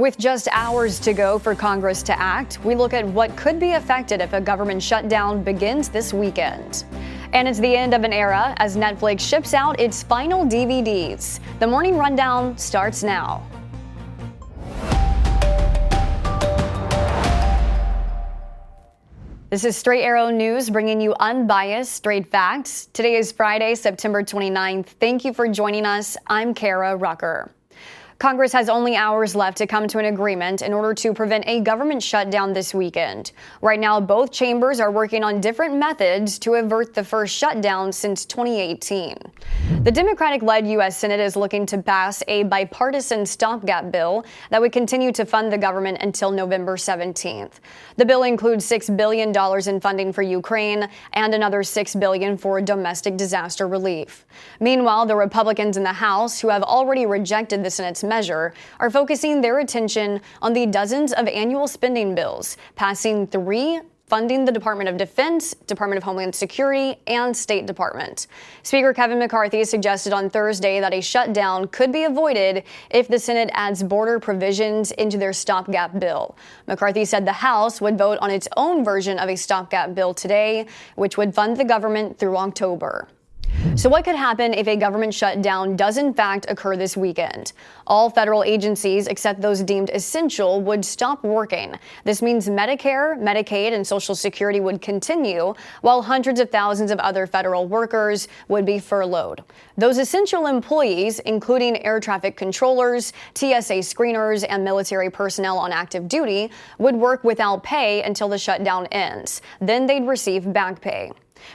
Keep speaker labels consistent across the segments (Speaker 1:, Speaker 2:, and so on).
Speaker 1: With just hours to go for Congress to act, we look at what could be affected if a government shutdown begins this weekend. And it's the end of an era as Netflix ships out its final DVDs. The Morning Rundown starts now. This is Straight Arrow News, bringing you unbiased, straight facts. Today is Friday, September 29th. Thank you for joining us. I'm Kara Rucker. Congress has only hours left to come to an agreement in order to prevent a government shutdown this weekend. Right now, both chambers are working on different methods to avert the first shutdown since 2018. The Democratic-led U.S. Senate is looking to pass a bipartisan stopgap bill that would continue to fund the government until November 17th. The bill includes $6 billion in funding for Ukraine and another $6 billion for domestic disaster relief. Meanwhile, the Republicans in the House, who have already rejected the Senate's measure, are focusing their attention on the dozens of annual spending bills, passing three funding the Department of Defense, Department of Homeland Security, and State Department. Speaker Kevin McCarthy suggested on Thursday that a shutdown could be avoided if the Senate adds border provisions into their stopgap bill. McCarthy said the House would vote on its own version of a stopgap bill today, which would fund the government through October. So what could happen if a government shutdown does in fact occur this weekend? All federal agencies, except those deemed essential, would stop working. This means Medicare, Medicaid, and Social Security would continue, while hundreds of thousands of other federal workers would be furloughed. Those essential employees, including air traffic controllers, TSA screeners, and military personnel on active duty, would work without pay until the shutdown ends. Then they'd receive back pay.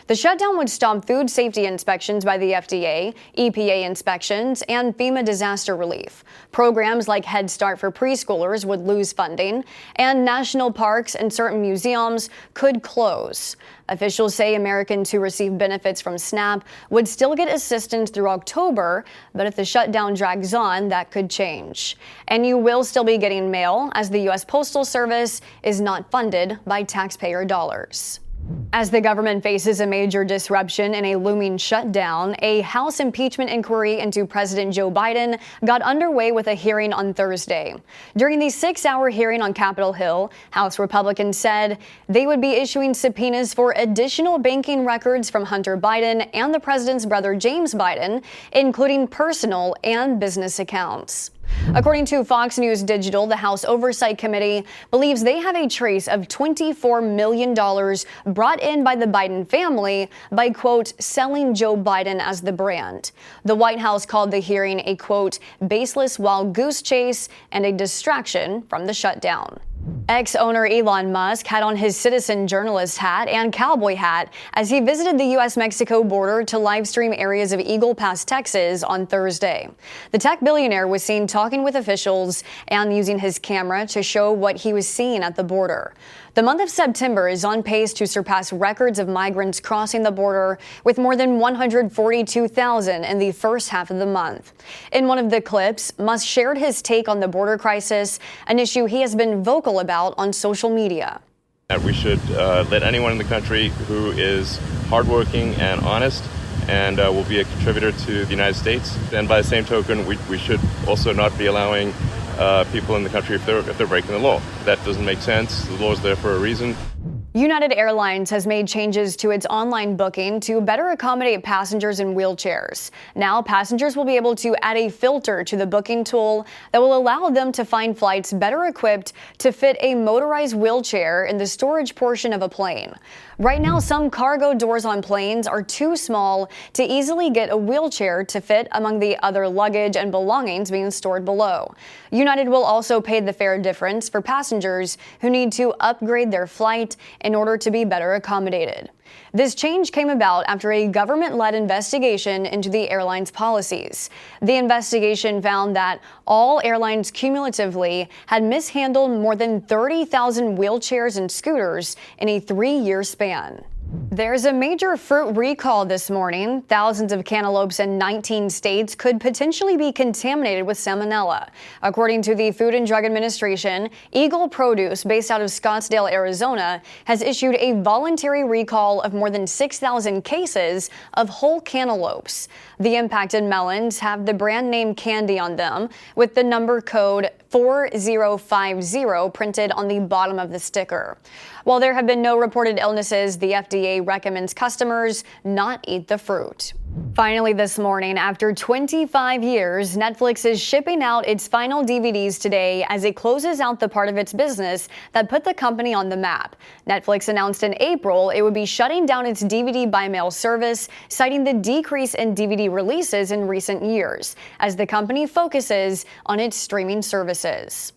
Speaker 1: The shutdown would stop food safety inspections by the FDA, EPA inspections, and FEMA disaster relief. Programs like Head Start for preschoolers would lose funding, and national parks and certain museums could close. Officials say Americans who receive benefits from SNAP would still get assistance through October, but if the shutdown drags on, that could change. And you will still be getting mail, as the U.S. Postal Service is not funded by taxpayer dollars. As the government faces a major disruption in a looming shutdown, a House impeachment inquiry into President Joe Biden got underway with a hearing on Thursday. During the 6-hour hearing on Capitol Hill, House Republicans said they would be issuing subpoenas for additional banking records from Hunter Biden and the president's brother James Biden, including personal and business accounts. According to Fox News Digital, the House Oversight Committee believes they have a trace of $24 million brought in by the Biden family by, quote, selling Joe Biden as the brand. The White House called the hearing a, quote, baseless wild goose chase and a distraction from the shutdown. Ex-owner Elon Musk had on his citizen journalist hat and cowboy hat as he visited the U.S.-Mexico border to live-stream areas of Eagle Pass, Texas on Thursday. The tech billionaire was seen talking with officials and using his camera to show what he was seeing at the border. The month of September is on pace to surpass records of migrants crossing the border, with more than 142,000 in the first half of the month. In one of the clips, Musk shared his take on the border crisis, an issue he has been vocal about on social media.
Speaker 2: We should let anyone in the country who is hardworking and honest and will be a contributor to the United States. And by the same token, we should also not be allowing people in the country if they're breaking the law. That doesn't make sense. The law is there for a reason.
Speaker 1: United Airlines has made changes to its online booking to better accommodate passengers in wheelchairs. Now, passengers will be able to add a filter to the booking tool that will allow them to find flights better equipped to fit a motorized wheelchair in the storage portion of a plane. Right now, some cargo doors on planes are too small to easily get a wheelchair to fit among the other luggage and belongings being stored below. United will also pay the fare difference for passengers who need to upgrade their flight in order to be better accommodated. This change came about after a government-led investigation into the airline's policies. The investigation found that all airlines cumulatively had mishandled more than 30,000 wheelchairs and scooters in a 3-year span. There's a major fruit recall this morning. Thousands of cantaloupes in 19 states could potentially be contaminated with salmonella. According to the Food and Drug Administration, Eagle Produce, based out of Scottsdale, Arizona, has issued a voluntary recall of more than 6,000 cases of whole cantaloupes. The impacted melons have the brand name candy on them with the number code 4050 printed on the bottom of the sticker. While there have been no reported illnesses, the FDA recommends customers not eat the fruit. Finally this morning, after 25 years, Netflix is shipping out its final DVDs today as it closes out the part of its business that put the company on the map. Netflix announced in April it would be shutting down its DVD by mail service, citing the decrease in DVD releases in recent years, as the company focuses on its streaming services.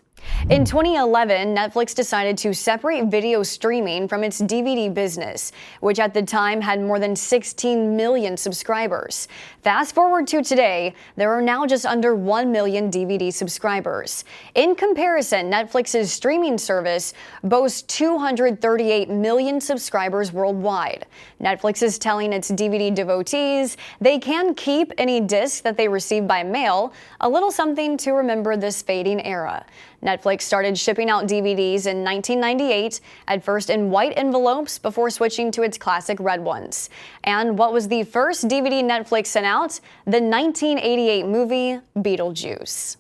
Speaker 1: In 2011, Netflix decided to separate video streaming from its DVD business, which at the time had more than 16 million subscribers. Fast forward to today, there are now just under 1 million DVD subscribers. In comparison, Netflix's streaming service boasts 238 million subscribers worldwide. Netflix is telling its DVD devotees they can keep any disc that they receive by mail, a little something to remember this fading era. Netflix started shipping out DVDs in 1998, at first in white envelopes before switching to its classic red ones. And what was the first DVD Netflix sent out? The 1988 movie Beetlejuice.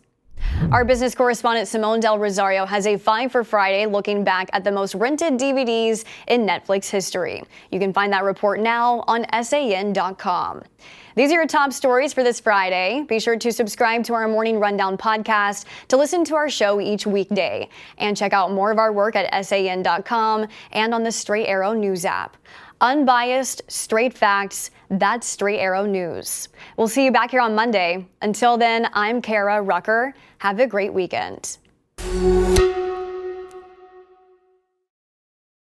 Speaker 1: Our business correspondent Simone Del Rosario has a 5 for Friday looking back at the most rented DVDs in Netflix history. You can find that report now on SAN.com. These are your top stories for this Friday. Be sure to subscribe to our Morning Rundown podcast to listen to our show each weekday. And check out more of our work at SAN.com and on the Straight Arrow News app. Unbiased, straight facts, that's Straight Arrow News. We'll see you back here on Monday. Until then, I'm Kara Rucker. Have a great weekend.